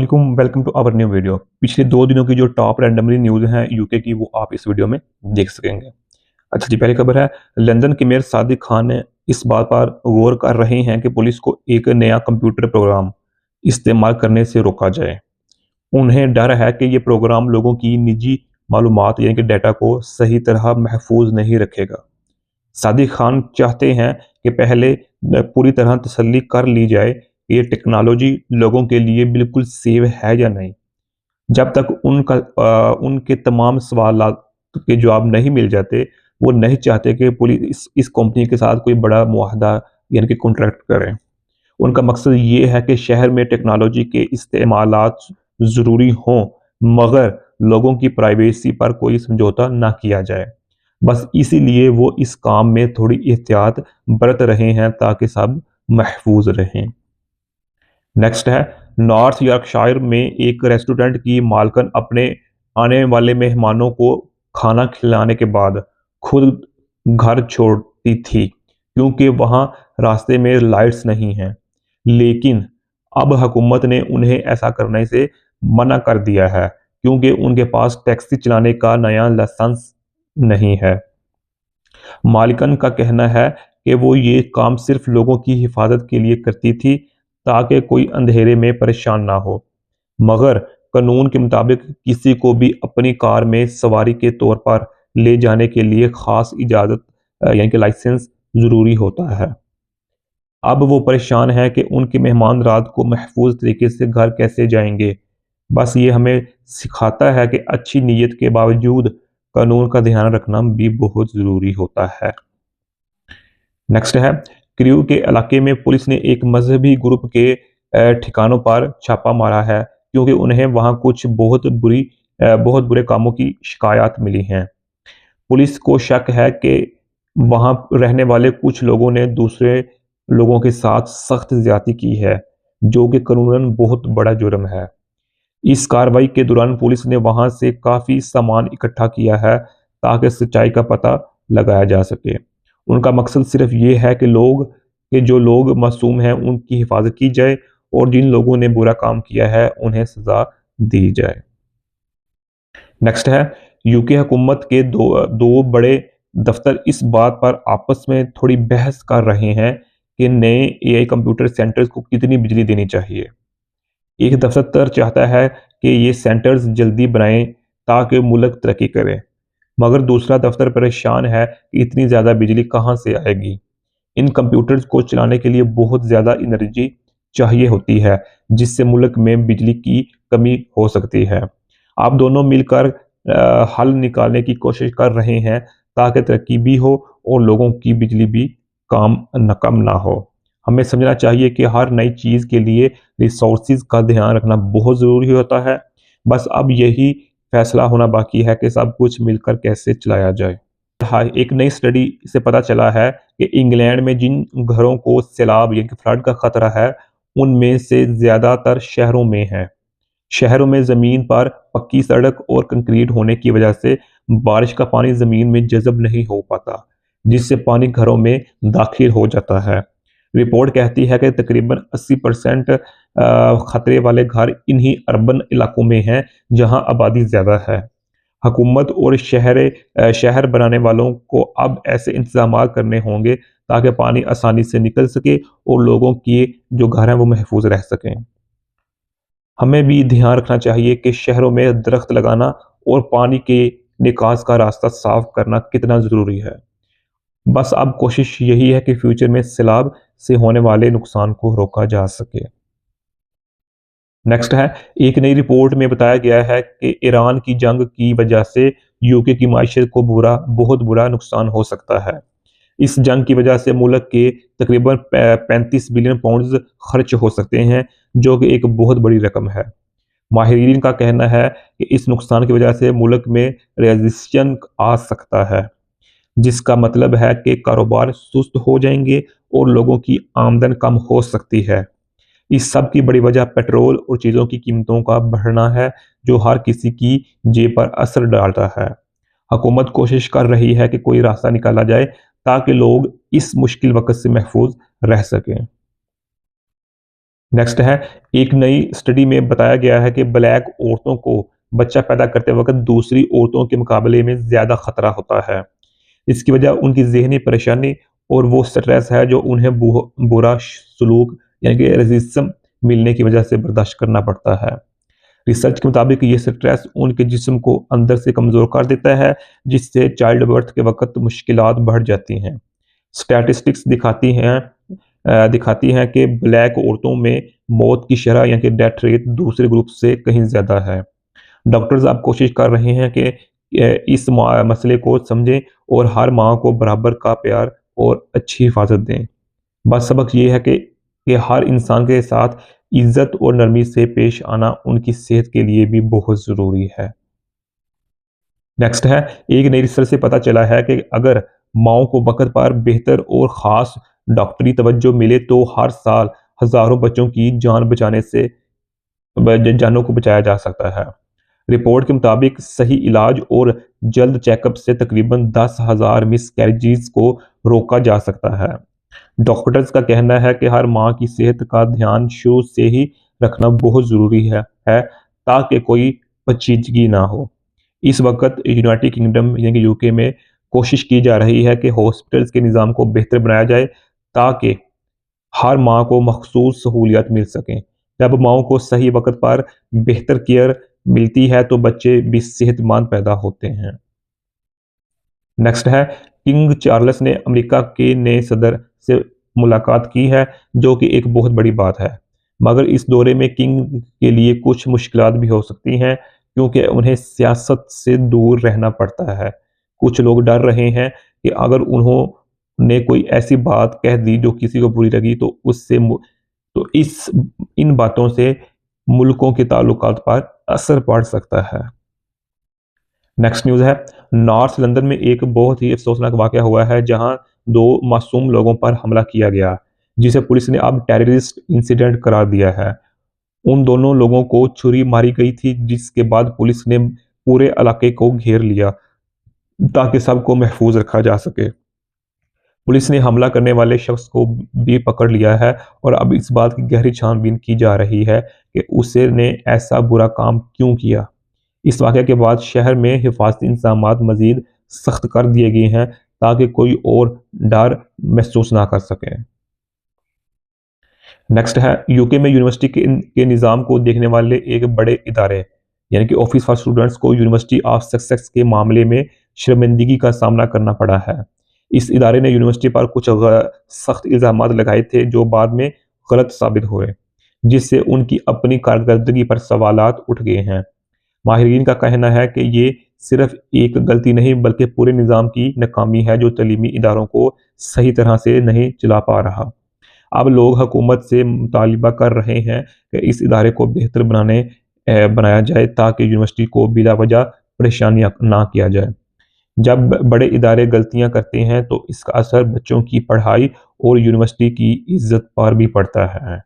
अस्सलाम welcome to our new video. पिछले 2 दिनों की जो टॉप रैंडमली न्यूज़ हैं यूके की, वो आप इस वीडियो में देख सकेंगे। अच्छा जी, पहली खबर है, लंदन के मेयर सादिक खान ने इस बात पर गौर कर रहे हैं कि पुलिस को एक नया कंप्यूटर प्रोग्राम इस्तेमाल करने से रोका जाए। उन्हें डर है कि ये प्रोग्राम लोगों की निजी मालूमात यानी कि डाटा को सही तरह महफूज नहीं रखेगा। सादिक खान चाहते हैं कि पहले पूरी तरह तसल्ली कर ली जाए कि ये टेक्नोलॉजी लोगों के लिए बिल्कुल सेफ है या नहीं। जब तक उनके तमाम सवालात के जवाब नहीं मिल जाते, वो नहीं चाहते कि पुलिस इस कंपनी के साथ कोई बड़ा मुआहदा यानी कि कॉन्ट्रैक्ट करे। उनका मकसद ये है कि शहर में टेक्नोलॉजी के इस्तेमालात ज़रूरी हों, मगर लोगों की प्राइवेसी पर कोई समझौता ना किया जाए। बस इसीलिए वो इस काम में थोड़ी एहतियात बरत रहे हैं ताकि सब महफूज रहें। नेक्स्ट है, नॉर्थ यॉर्कशायर में एक रेस्टोरेंट की मालकिन अपने आने वाले मेहमानों को खाना खिलाने के बाद खुद घर छोड़ती थी क्योंकि वहाँ रास्ते में लाइट्स नहीं हैं। लेकिन अब हुकूमत ने उन्हें ऐसा करने से मना कर दिया है क्योंकि उनके पास टैक्सी चलाने का नया लाइसेंस नहीं है। मालिकन का कहना है कि वो ये काम सिर्फ लोगों की हिफाजत के लिए करती थी ताकि कोई अंधेरे में परेशान ना हो, मगर कानून के मुताबिक किसी को भी अपनी कार में सवारी के तौर पर ले जाने के लिए खास इजाज़त यानी कि लाइसेंस ज़रूरी होता है। अब वो परेशान है कि उनके मेहमान रात को महफूज तरीके से घर कैसे जाएंगे। बस ये हमें सिखाता है कि अच्छी नीयत के बावजूद कानून का ध्यान रखना भी बहुत ज़रूरी होता है। नेक्स्ट है, क्रू के इलाके में पुलिस ने एक मजहबी ग्रुप के ठिकानों पर छापा मारा है क्योंकि उन्हें वहां कुछ बहुत बुरे कामों की शिकायत मिली हैं। पुलिस को शक है कि वहां रहने वाले कुछ लोगों ने दूसरे लोगों के साथ सख्त ज्यादती की है, जो कि कानूनन बहुत बड़ा जुर्म है। इस कार्रवाई के दौरान पुलिस ने वहां से काफी सामान इकट्ठा किया है ताकि सच्चाई का पता लगाया जा सके। उनका मकसद सिर्फ ये है कि जो लोग मासूम हैं उनकी हिफाजत की जाए और जिन लोगों ने बुरा काम किया है उन्हें सजा दी जाए। नेक्स्ट है, यूके हुकूमत के दो बड़े दफ्तर इस बात पर आपस में थोड़ी बहस कर रहे हैं कि नए एआई कंप्यूटर सेंटर्स को कितनी बिजली देनी चाहिए। एक दफ्तर चाहता है कि ये सेंटर्स जल्दी बनाएं ताकि मुल्क तरक्की करे, मगर दूसरा दफ्तर परेशान है कि इतनी ज़्यादा बिजली कहाँ से आएगी। इन कंप्यूटर्स को चलाने के लिए बहुत ज़्यादा एनर्जी चाहिए होती है, जिससे मुल्क में बिजली की कमी हो सकती है। आप दोनों मिलकर हल निकालने की कोशिश कर रहे हैं ताकि तरक्की भी हो और लोगों की बिजली भी कम ना हो। हमें समझना चाहिए कि हर नई चीज़ के लिए रिसोर्सेज का ध्यान रखना बहुत ज़रूरी होता है। बस अब यही फैसला होना बाकी है कि सब कुछ मिलकर कैसे चलाया जाए। हाँ, एक नई स्टडी से पता चला है कि इंग्लैंड में जिन घरों को सैलाब यानी कि फ्लड का खतरा है, उनमें से ज़्यादातर शहरों में है। शहरों में ज़मीन पर पक्की सड़क और कंक्रीट होने की वजह से बारिश का पानी ज़मीन में जज़ब नहीं हो पाता, जिससे पानी घरों में दाखिल हो जाता है। रिपोर्ट कहती है कि तकरीबन 80% खतरे वाले घर इन्हीं अर्बन इलाकों में हैं जहां आबादी ज़्यादा है। हुकूमत और शहर बनाने वालों को अब ऐसे इंतजाम करने होंगे ताकि पानी आसानी से निकल सके और लोगों के जो घर हैं वो महफूज रह सकें। हमें भी ध्यान रखना चाहिए कि शहरों में दरख्त लगाना और पानी के निकास का रास्ता साफ करना कितना ज़रूरी है। बस अब कोशिश यही है कि फ्यूचर में सैलाब से होने वाले नुकसान को रोका जा सके। नेक्स्ट है, एक नई रिपोर्ट में बताया गया है कि ईरान की जंग की वजह से यूके की माइशत को बहुत बुरा नुकसान हो सकता है। इस जंग की वजह से मुल्क के तकरीबन 35 बिलियन पाउंड खर्च हो सकते हैं, जो कि एक बहुत बड़ी रकम है। माहिरीन का कहना है कि इस नुकसान की वजह से मुल्क में रेजिस्टेंस आ सकता है, जिसका मतलब है कि कारोबार सुस्त हो जाएंगे और लोगों की आमदन कम हो सकती है। इस सब की बड़ी वजह पेट्रोल और चीज़ों की कीमतों का बढ़ना है, जो हर किसी की जेब पर असर डालता है। हुकूमत कोशिश कर रही है कि कोई रास्ता निकाला जाए ताकि लोग इस मुश्किल वक्त से महफूज रह सकें। नेक्स्ट है, एक नई स्टडी में बताया गया है कि ब्लैक औरतों को बच्चा पैदा करते वक्त दूसरी औरतों के मुकाबले में ज़्यादा खतरा होता है। इसकी वजह उनकी ज़हनी परेशानी और वो स्ट्रेस है जो उन्हें बुरा सलूक यानी कि रजिज्म मिलने की वजह से बर्दाश्त करना पड़ता है। रिसर्च के मुताबिक ये स्ट्रेस उनके जिस्म को अंदर से कमज़ोर कर देता है, जिससे चाइल्ड बर्थ के वक्त मुश्किलात बढ़ जाती हैं। स्टैटिस्टिक्स दिखाती हैं कि ब्लैक औरतों में मौत की शरह यानी कि डेथ रेट दूसरे ग्रुप से कहीं ज़्यादा है। डॉक्टर्स अब कोशिश कर रहे हैं कि इस मसले को समझें और हर माँ को बराबर का प्यार और अच्छी हिफाजत दें। बस सबक ये है कि हर इंसान के साथ इज्जत और नरमी से पेश आना उनकी सेहत के लिए भी बहुत ज़रूरी है। नेक्स्ट है, एक नई रिसर्च से पता चला है कि अगर माओं को वक्त पर बेहतर और ख़ास डॉक्टरी तवज्जो मिले तो हर साल हज़ारों बच्चों की जानों को बचाया जा सकता है। रिपोर्ट के मुताबिक सही इलाज और जल्द चेकअप से तकरीबन 10,000 मिसकैरेजेस को रोका जा सकता है। डॉक्टर्स का कहना है कि हर माँ की सेहत का ध्यान शुरू से ही रखना बहुत ज़रूरी है ताकि कोई पेचीदगी ना हो। इस वक्त यूनाइटेड किंगडम यानी कि यूके में कोशिश की जा रही है कि हॉस्पिटल्स के निज़ाम को बेहतर बनाया जाए ताकि हर माँ को मखसूस सहूलियत मिल सकें। जब माँओं को सही वक्त पर बेहतर केयर मिलती है तो बच्चे भी सेहतमंद पैदा होते हैं। नेक्स्ट है, किंग चार्ल्स ने अमेरिका के नए सदर से मुलाकात की है, जो कि एक बहुत बड़ी बात है। मगर इस दौरे में किंग के लिए कुछ मुश्किलात भी हो सकती हैं क्योंकि उन्हें सियासत से दूर रहना पड़ता है। कुछ लोग डर रहे हैं कि अगर उन्होंने कोई ऐसी बात कह दी जो किसी को बुरी लगी तो इन बातों से मुल्कों के ताल्लुकात पर असर पड़ सकता है। नेक्स्ट न्यूज़ है, नॉर्थ लंदन में एक बहुत ही अफसोसनाक वाक़या हुआ है जहां 2 मासूम लोगों पर हमला किया गया, जिसे पुलिस ने अब टेररिस्ट इंसिडेंट करार दिया है। उन दोनों लोगों को छुरी मारी गई थी, जिसके बाद पुलिस ने पूरे इलाके को घेर लिया ताकि सबको महफूज रखा जा सके। पुलिस ने हमला करने वाले शख्स को भी पकड़ लिया है और अब इस बात की गहरी छानबीन की जा रही है कि उसने ऐसा बुरा काम क्यों किया। इस वाक़ये के बाद शहर में हिफाजती इंतज़ामात मज़ीद सख्त कर दिए गए हैं ताकि कोई और डर महसूस ना कर सके। नेक्स्ट है, यूके में यूनिवर्सिटी के निज़ाम को देखने वाले एक बड़े इदारे यानी कि ऑफिस फॉर स्टूडेंट्स को यूनिवर्सिटी ऑफ ससेक्स के मामले में शर्मिंदगी का सामना करना पड़ा है। इस इदारे ने यूनिवर्सिटी पर कुछ सख्त इल्ज़ामात लगाए थे जो बाद में गलत साबित हुए, जिससे उनकी अपनी कारकर्दगी पर सवालात उठ गए हैं। माहिरीन का कहना है कि ये सिर्फ एक गलती नहीं बल्कि पूरे निज़ाम की नाकामी है जो तलीमी इदारों को सही तरह से नहीं चला पा रहा। अब लोग हुकूमत से मुतालिबा कर रहे हैं कि इस इदारे को बेहतर बनाया जाए ताकि यूनिवर्सिटी को बिला वजह परेशानी ना किया जाए। जब बड़े इदारे गलतियां करते हैं तो इसका असर बच्चों की पढ़ाई और यूनिवर्सिटी की इज्जत पर भी पड़ता है।